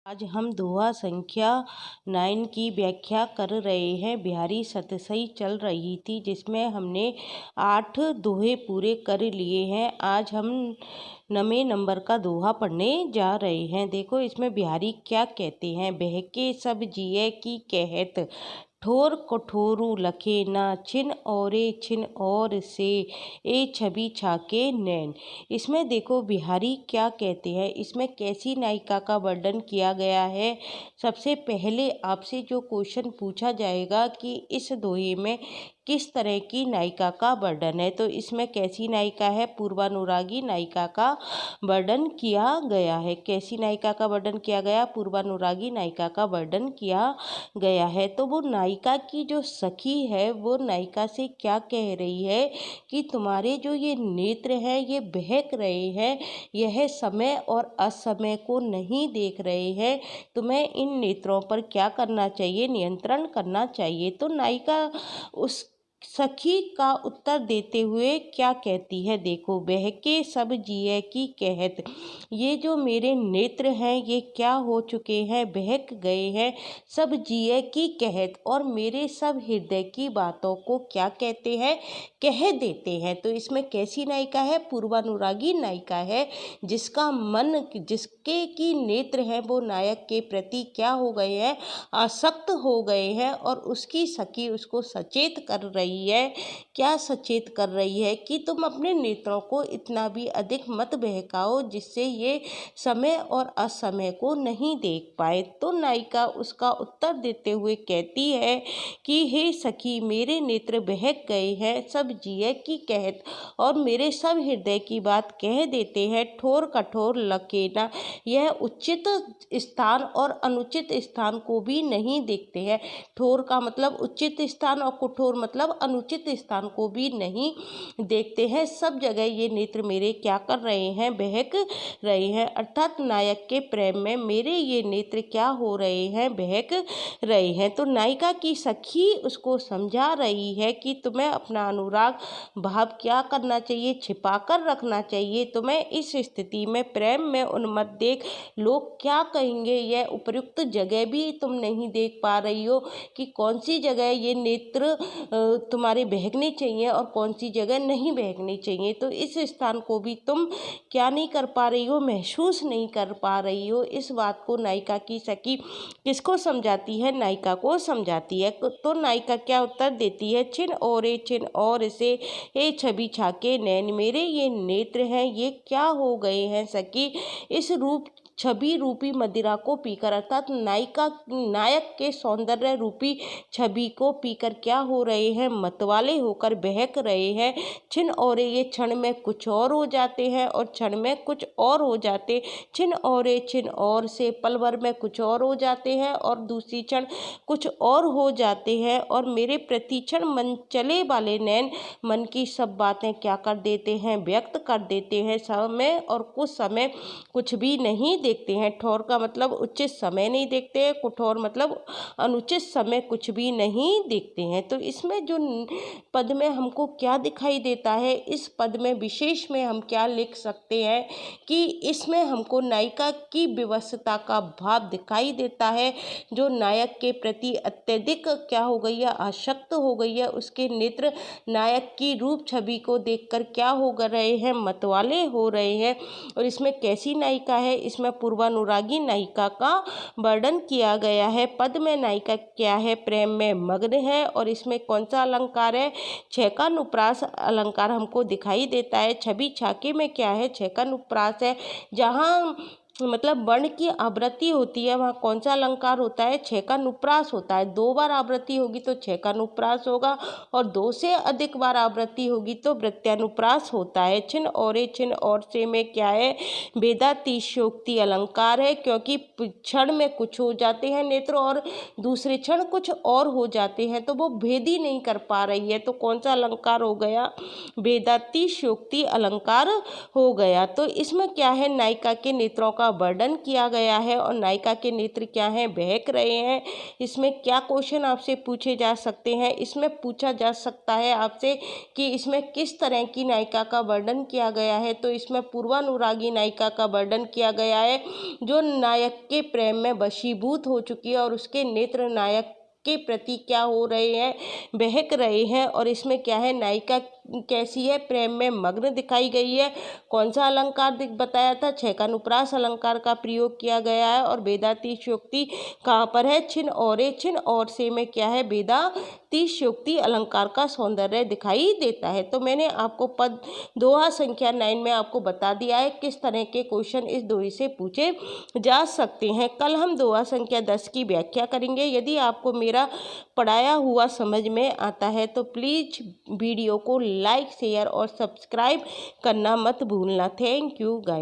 आज हम दोहा संख्या 9 की व्याख्या कर रहे हैं। बिहारी सतसई चल रही थी जिसमें हमने 8 दोहे पूरे कर लिए हैं। आज हम 9वें नंबर का दोहा पढ़ने जा रहे हैं। देखो इसमें बिहारी क्या कहते हैं। बहके सब जिए की कहत, ठोर कठोरू लखे ना, छिन और से ए छवि छाके नैन। इसमें देखो बिहारी क्या कहते हैं, इसमें कैसी नायिका का वर्णन किया गया है। सबसे पहले आपसे जो क्वेश्चन पूछा जाएगा कि इस दोहे में किस तरह की नायिका का वर्णन है, तो इसमें कैसी नायिका है, पूर्वानुरागी नायिका का वर्णन किया गया है। कैसी नायिका का वर्णन किया गया, पूर्वानुरागी नायिका का वर्णन किया गया है। तो वो नायिका की जो सखी है वो नायिका से क्या कह रही है कि तुम्हारे जो ये नेत्र हैं ये बहक रहे हैं, यह समय और असमय को नहीं देख रहे हैं, तुम्हें इन नेत्रों पर क्या करना चाहिए, नियंत्रण करना चाहिए। तो नायिका उस सखी का उत्तर देते हुए क्या कहती है, देखो बहके सब जिए की कहत, ये जो मेरे नेत्र हैं ये क्या हो चुके हैं, बहक गए हैं, सब जिए की कहत, और मेरे सब हृदय की बातों को क्या कहते हैं, कह देते हैं। तो इसमें कैसी नायिका है, पूर्वानुरागी नायिका है, जिसका मन, जिसके की नेत्र हैं वो नायक के प्रति क्या हो गए हैं, आसक्त हो गए हैं, और उसकी सखी उसको सचेत कर रही है। क्या सचेत कर रही है कि तुम अपने नेत्रों को इतना भी अधिक मत बहकाओ जिससे ये समय और असमय को नहीं देख पाए। तो नायिका उसका उत्तर देते हुए कहती है कि हे सखी, मेरे नेत्र बहक गए हैं, सब जिए की कहत, और मेरे सब हृदय की बात कह देते हैं, ठोर कठोर लकेना, यह उचित स्थान और अनुचित स्थान को भी नहीं देखते हैं। ठोर का मतलब उचित स्थान और कठोर मतलब अनुचित स्थान को भी नहीं देखते हैं। सब जगह ये नेत्र मेरे क्या कर रहे हैं, बहक रहे हैं, अर्थात नायक के प्रेम में मेरे ये नेत्र क्या हो रहे हैं, बहक रहे हैं। तो नायिका की सखी उसको समझा रही है कि तुम्हें अपना अनुराग भाव क्या करना चाहिए, छिपा कर रखना चाहिए। तुम्हें इस स्थिति में प्रेम में उन्मत्त देख लोग क्या कहेंगे, यह उपयुक्त जगह भी तुम नहीं देख पा रही हो कि कौन सी जगह ये नेत्र तुम्हारे बहकने चाहिए और कौन सी जगह नहीं बहकनी चाहिए। तो इस स्थान को भी तुम क्या नहीं कर पा रही हो, महसूस नहीं कर पा रही हो। इस बात को नायिका की सखी किसको समझाती है, नायिका को समझाती है। तो नायिका क्या उत्तर देती है, छिन और से हे छवि छाके नैन, मेरे ये नेत्र हैं ये क्या हो गए हैं सखी, इस रूप छवि रूपी मदिरा को पीकर, अर्थात नायक के सौंदर्य रूपी छवि को पीकर क्या हो रहे हैं, मतवाले होकर बहक रहे हैं। छिन और ये क्षण में कुछ और हो जाते हैं और क्षण में कुछ और हो जाते, छिन और से पल भर में कुछ और हो जाते हैं और दूसरी क्षण कुछ और हो जाते हैं। और मेरे प्रतिक्षण मन चले वाले नैन मन की सब बातें क्या कर देते हैं, व्यक्त कर देते हैं। समय और कुछ समय कुछ भी नहीं देखते हैं। ठोर का मतलब उचित समय नहीं देखते हैं, कठोर मतलब अनुचित समय कुछ भी नहीं देखते हैं। तो इसमें जो पद में हमको क्या दिखाई देता है, इस पद में विशेष में हम क्या लिख सकते हैं कि इसमें हमको नायिका की विवशता का भाव दिखाई देता है। जो नायक के प्रति अत्यधिक क्या हो गई है, आसक्त हो गई है, उसके नेत्र नायक की रूप छवि को देखकर क्या हो रहे हैं, मतवाले हो रहे हैं। और इसमें कैसी नायिका है, इसमें पूर्वानुरागी नायिका का वर्णन किया गया है। पद में नायिका क्या है, प्रेम में मग्न है। और इसमें कौन सा अलंकार है, छेकानुप्रास अलंकार हमको दिखाई देता है। छवि छाके में क्या है, छेकानुप्रास है। जहाँ मतलब वर्ण की आवृत्ति होती है वहाँ कौन सा अलंकार होता है, छेकानुप्रास होता है। 2 बार आवृत्ति होगी तो छेकानुप्रास होगा और 2 से अधिक बार आवृत्ति होगी तो वृत्त्यानुप्रास होता है। छिन और से में क्या है, वेदातिशयोक्ति अलंकार है, क्योंकि क्षण में कुछ हो जाते हैं नेत्र और दूसरे क्षण कुछ और हो जाते हैं, तो वो भेद ही नहीं कर पा रही है। तो कौन सा अलंकार हो गया, वेदातिशयोक्ति अलंकार हो गया। तो इसमें क्या है, नायिका के नेत्रों का का वर्णन किया गया है और नायिका के नेत्र क्या हैं, बहक रहे हैं। इसमें क्या क्वेश्चन आपसे पूछे जा सकते हैं, इसमें पूछा जा सकता है आपसे कि इसमें किस तरह की नायिका का वर्णन किया गया है। तो इसमें पूर्वानुरागी नायिका का वर्णन किया गया है जो नायक के प्रेम में वशीभूत हो चुकी है और उसके नेत्र नायक के प्रति क्या हो रहे हैं, बहक रहे हैं। और इसमें क्या है, नायिका कैसी है, प्रेम में मग्न दिखाई गई है। कौन सा अलंकार बताया था, 6 का अनुप्रास अलंकार का प्रयोग किया गया है। और वेदातिशयोक्ति कहाँ पर है, छिन और छिन और से में क्या है, वेदातिशयोक्ति अलंकार का सौंदर्य दिखाई देता है। तो मैंने आपको पद दोहा संख्या 9 में आपको बता दिया है किस तरह के क्वेश्चन इस दोहे से पूछे जा सकते हैं। कल हम दोहा संख्या 10 की व्याख्या करेंगे। यदि आपको मेरा पढ़ाया हुआ समझ में आता है तो प्लीज़ वीडियो को लाइक, शेयर और सब्सक्राइब करना मत भूलना। Thank you guys.